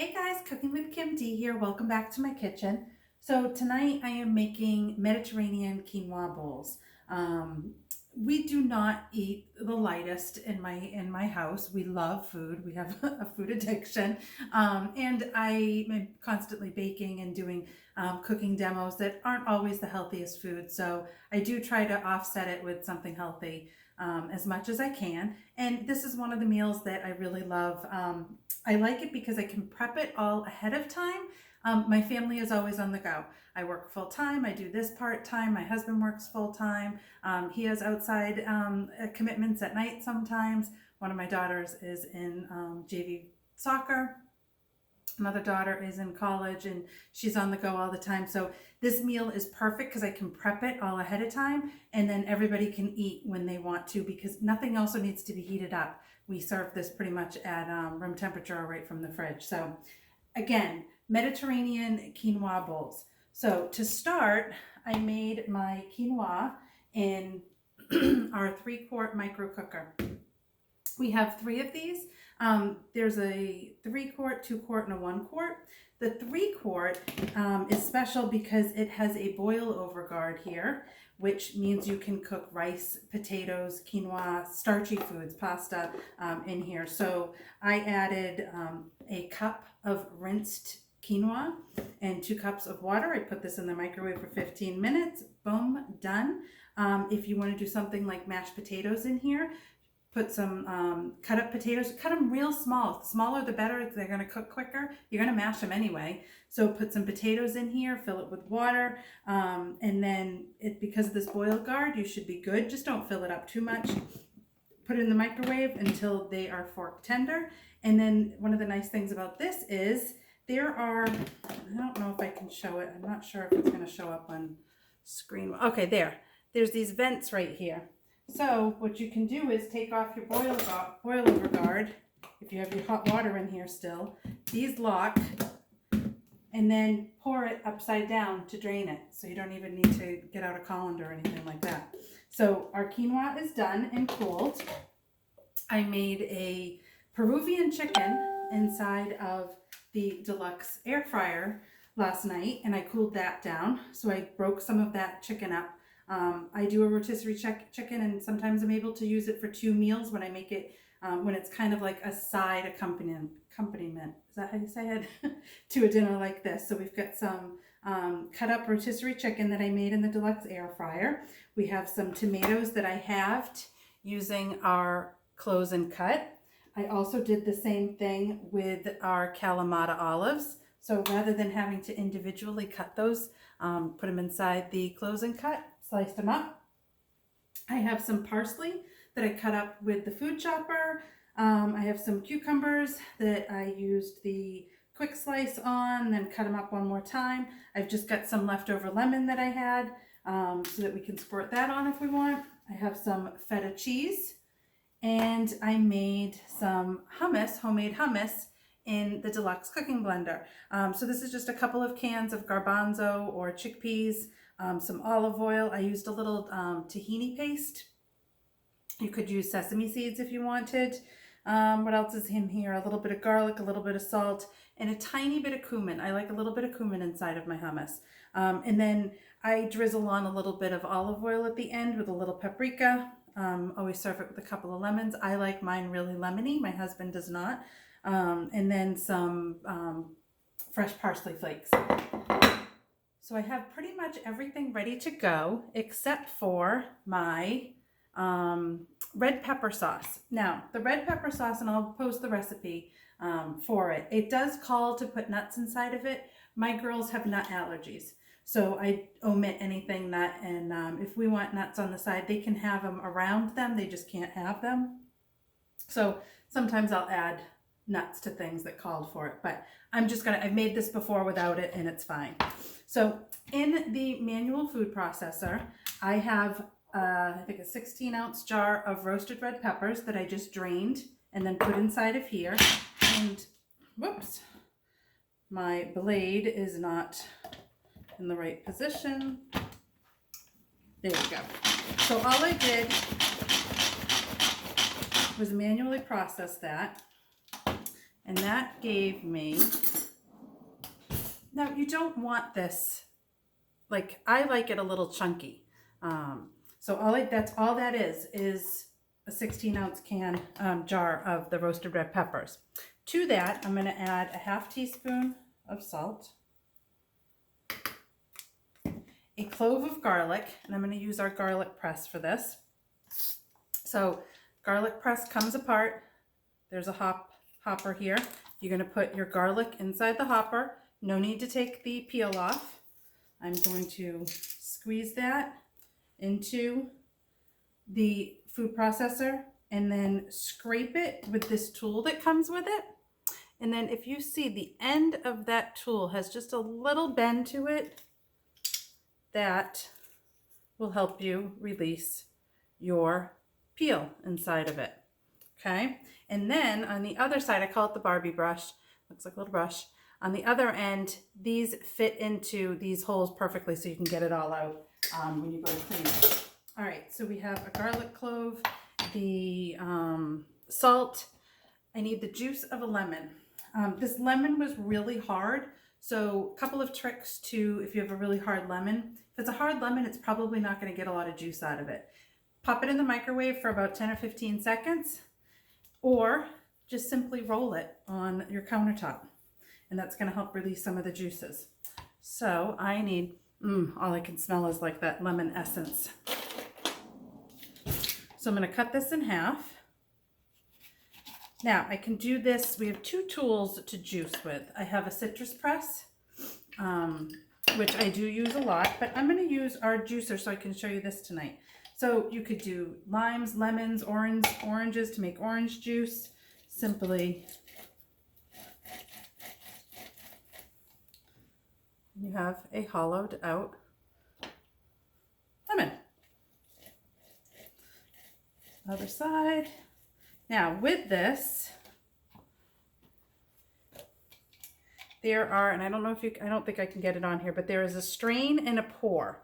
Hey guys, Cooking with Kim D here. Welcome back to my kitchen. So tonight I am making Mediterranean quinoa bowls. We do not eat the lightest in my house. We love food. We have a food addiction, and I am constantly baking and doing cooking demos that aren't always the healthiest food. So I do try to offset it with something healthy as much as I can. And this is one of the meals that I really love. I like it because I can prep it all ahead of time. My family is always on the go. I work full time. I do this part time. My husband works full time. He has outside commitments at night sometimes. One of my daughters is in JV soccer. Another daughter is in college and she's on the go all the time. So this meal is perfect because I can prep it all ahead of time and then everybody can eat when they want to because nothing also needs to be heated up. We serve this pretty much at room temperature or right from the fridge. So again, Mediterranean quinoa bowls. So to start, I made my quinoa in our 3-quart micro cooker. We have 3 of these. There's a 3-quart, 2-quart, and a 1-quart. The 3-quart is special because it has a boil over guard here, which means you can cook rice, potatoes, quinoa, starchy foods, pasta in here. So I added a cup of rinsed quinoa and 2 cups of water. I put this in the microwave for 15 minutes. Boom, done. If you want to do something like mashed potatoes in here, put some cut up potatoes, cut them real small. The smaller the better, they're gonna cook quicker. You're gonna mash them anyway. So put some potatoes in here, fill it with water, and then because of this boil guard, you should be good. Just don't fill it up too much. Put it in the microwave until they are fork tender. And then one of the nice things about this is there are, I don't know if I can show it. I'm not sure if it's gonna show up on screen. Okay, there's these vents right here. So what you can do is take off your boil over guard, if you have your hot water in here still. These lock, and then pour it upside down to drain it. So you don't even need to get out a colander or anything like that. So our quinoa is done and cooled. I made a Peruvian chicken inside of the deluxe air fryer last night, and I cooled that down. So I broke some of that chicken up. I do a rotisserie chicken, and sometimes I'm able to use it for 2 meals when I make it, when it's kind of like a side accompaniment, is that how you say it? To a dinner like this. So we've got some cut up rotisserie chicken that I made in the deluxe air fryer. We have some tomatoes that I halved using our close and cut. I also did the same thing with our Kalamata olives. So rather than having to individually cut those, put them inside the close and cut, sliced them up. I have some parsley that I cut up with the food chopper. I have some cucumbers that I used the quick slice on, then cut them up one more time. I've just got some leftover lemon that I had so that we can squirt that on if we want. I have some feta cheese, and I made some hummus, homemade hummus, in the deluxe cooking blender. So this is just a couple of cans of garbanzo or chickpeas, some olive oil. I used a little tahini paste. You could use sesame seeds if you wanted. What else is in here? A little bit of garlic, a little bit of salt, and a tiny bit of cumin. I like a little bit of cumin inside of my hummus. And then I drizzle on a little bit of olive oil at the end with a little paprika. Always serve it with a couple of lemons. I like mine really lemony. My husband does not. And then some fresh parsley flakes. So I have pretty much everything ready to go except for my red pepper sauce. Now, the red pepper sauce, and I'll post the recipe for it. It does call to put nuts inside of it. My girls have nut allergies, so I omit anything nut, and if we want nuts on the side, they can have them around them. They just can't have them. So sometimes I'll add nuts to things that called for it, but I've made this before without it and it's fine. So in the manual food processor, I have I think a 16-ounce jar of roasted red peppers that I just drained and then put inside of here. And whoops, my blade is not in the right position. There we go. So all I did was manually process that. And that gave me, now you don't want this, like I like it a little chunky. So that's all that is a 16-ounce can jar of the roasted red peppers. To that, I'm going to add a half teaspoon of salt, a clove of garlic, and I'm going to use our garlic press for this. So garlic press comes apart. There's a hopper here. You're going to put your garlic inside the hopper. No need to take the peel off. I'm going to squeeze that into the food processor and then scrape it with this tool that comes with it. And then if you see the end of that tool has just a little bend to it, that will help you release your peel inside of it. Okay. And then on the other side, I call it the Barbie brush. Looks like a little brush. On the other end, these fit into these holes perfectly so you can get it all out when you go to clean it. All right, so we have a garlic clove, the salt. I need the juice of a lemon. This lemon was really hard, so a couple of tricks to, if you have a really hard lemon. If it's a hard lemon, it's probably not going to get a lot of juice out of it. Pop it in the microwave for about 10 or 15 seconds, or just simply roll it on your countertop. And that's going to help release some of the juices. So I need, all I can smell is like that lemon essence. So I'm going to cut this in half. Now I can do this. We have two tools to juice with. I have a citrus press, which I do use a lot, but I'm going to use our juicer so I can show you this tonight. So you could do limes, lemons, oranges to make orange juice. Simply you have a hollowed out lemon. Other side. Now with this, there are, and I don't know if I don't think I can get it on here, but there is a strain and a pour.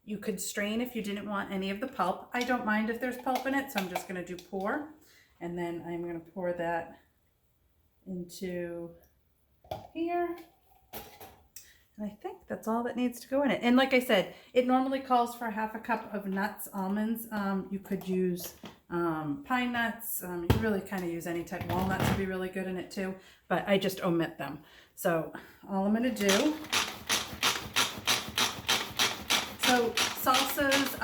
You could strain if you didn't want any of the pulp. I don't mind if there's pulp in it, so I'm just going to do pour. And then I'm going to pour that into here. And I think that's all that needs to go in it. And like I said, it normally calls for half a cup of nuts, almonds. You could use pine nuts. You really kind of use any type. Walnuts would be really good in it too, but I just omit them. So all I'm going to do, so salsas,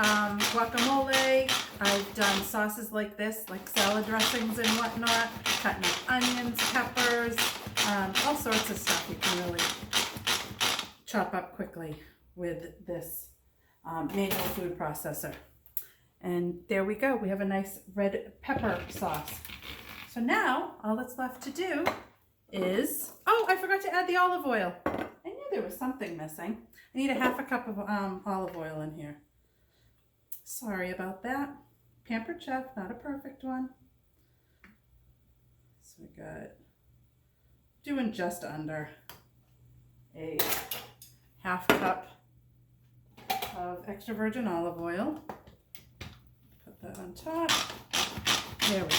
guacamole, I've done sauces like this, like salad dressings and whatnot, cutting up onions, peppers, all sorts of stuff you can really chop up quickly with this manual food processor. And there we go. We have a nice red pepper sauce. So now all that's left to do is, oh, I forgot to add the olive oil. I knew there was something missing. I need a half a cup of olive oil in here. Sorry about that. Pampered Chef, not a perfect one. So we got, doing just under a half cup of extra virgin olive oil. Put that on top. There we go.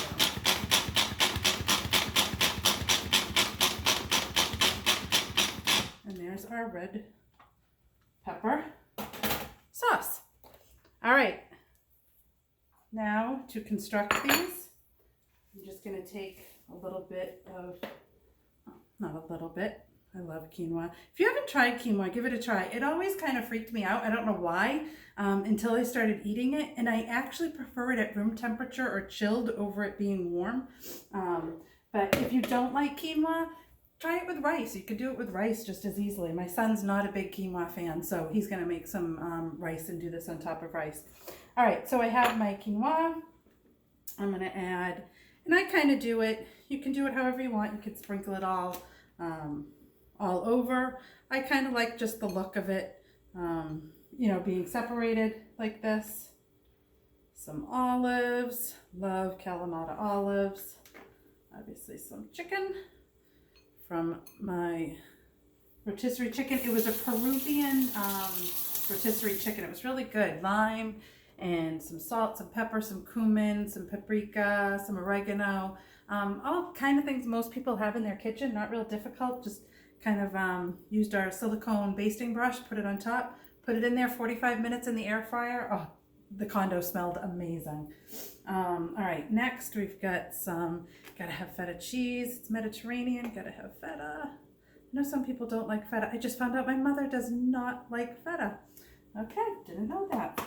And there's our red pepper sauce. All right. Now to construct these, I'm just going to take a little bit of, not a little bit, I love quinoa. If you haven't tried quinoa, give it a try. It always kind of freaked me out. I don't know why, until I started eating it. And I actually prefer it at room temperature or chilled over it being warm. But if you don't like quinoa, try it with rice. You could do it with rice just as easily. My son's not a big quinoa fan, so he's going to make some rice and do this on top of rice. All right, so I have my quinoa. I'm going to add, and I kind of do it. You can do it however you want. You could sprinkle it all over. I kind of like just the look of it, you know, being separated like this. Some olives, love Kalamata olives. Obviously some chicken from my rotisserie chicken. It was a Peruvian rotisserie chicken. It was really good. Lime and some salt, some pepper, some cumin, some paprika, some oregano. all kind of things most people have in their kitchen, not real difficult. Just kind of used our silicone basting brush, put it on top, put it in there 45 minutes in the air fryer. Oh, the condo smelled amazing. All right, next we've got gotta have feta cheese. It's Mediterranean, gotta have feta. I know some people don't like feta. I just found out my mother does not like feta. Okay, didn't know that.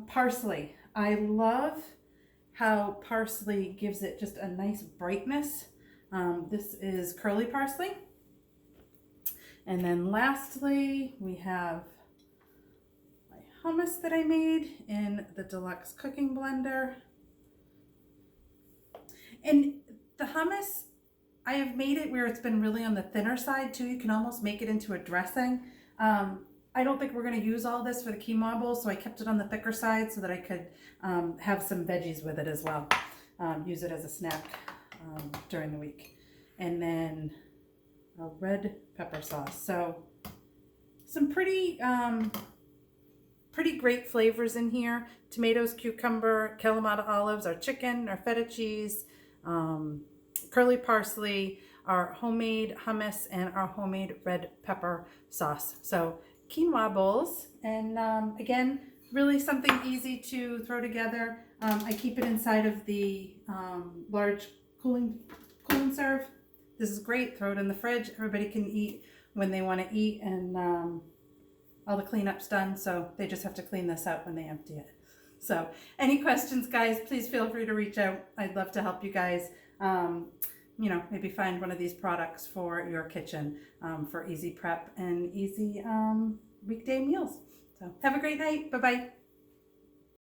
Parsley. I love how parsley gives it just a nice brightness. This is curly parsley. And then lastly, we have my hummus that I made in the deluxe cooking blender. And the hummus, I have made it where it's been really on the thinner side too. You can almost make it into a dressing. I don't think we're going to use all this for the quinoa bowl, so I kept it on the thicker side so that I could have some veggies with it as well. Use it as a snack during the week. And then a red pepper sauce. So some pretty great flavors in here. Tomatoes, cucumber, Kalamata olives, our chicken, our feta cheese, curly parsley, our homemade hummus, and our homemade red pepper sauce. So quinoa bowls, and again, really something easy to throw together. I keep it inside of the large cooling serve. This is great. Throw it in the fridge. Everybody can eat when they want to eat, and all the cleanup's done, so they just have to clean this out when they empty it. So any questions, guys, please feel free to reach out. I'd love to help you guys, you know, maybe find one of these products for your kitchen for easy prep and easy weekday meals. So have a great night. Bye-bye.